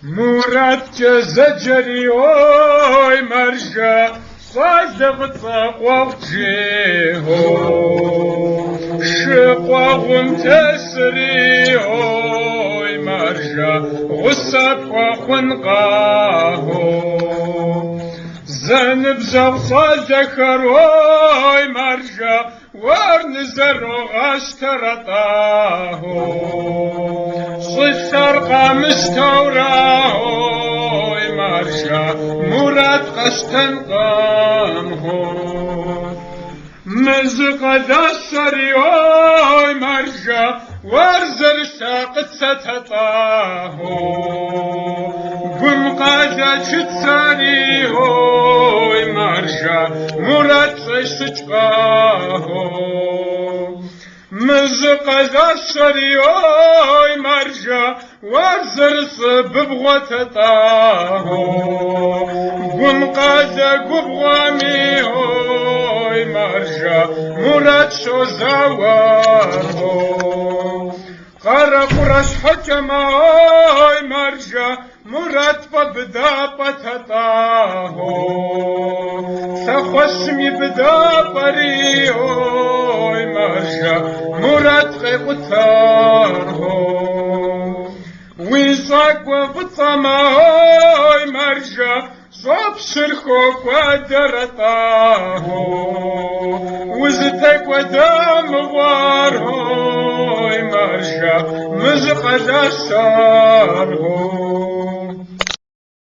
مراد كزجري اوي مرجع صادق وجهه شقوا ومتسري اوي مرجع غصب وخنقاه زنب زو صادق اوي مرجع ورنزر غاشترطاه صفر قامش توراه مرجع مراد قشتن قامه مزق دسري مرجع ورزر شاقت ستطاه بمقاجة شتساري مرجع مراد قشتقاه مزق دسري مرجع وزر صبب وتطاه بمقاجة قبغامي مرجع مراد شو زواه قرق رش حكما مرجع مراد فبدا بتطاه سخشمي بدا بري مرجع مراد قيقتاره ويزاق وفطما مرجع صوب شرخوك ودرطاه وزتك ودام غواره مرجع مزق دشاره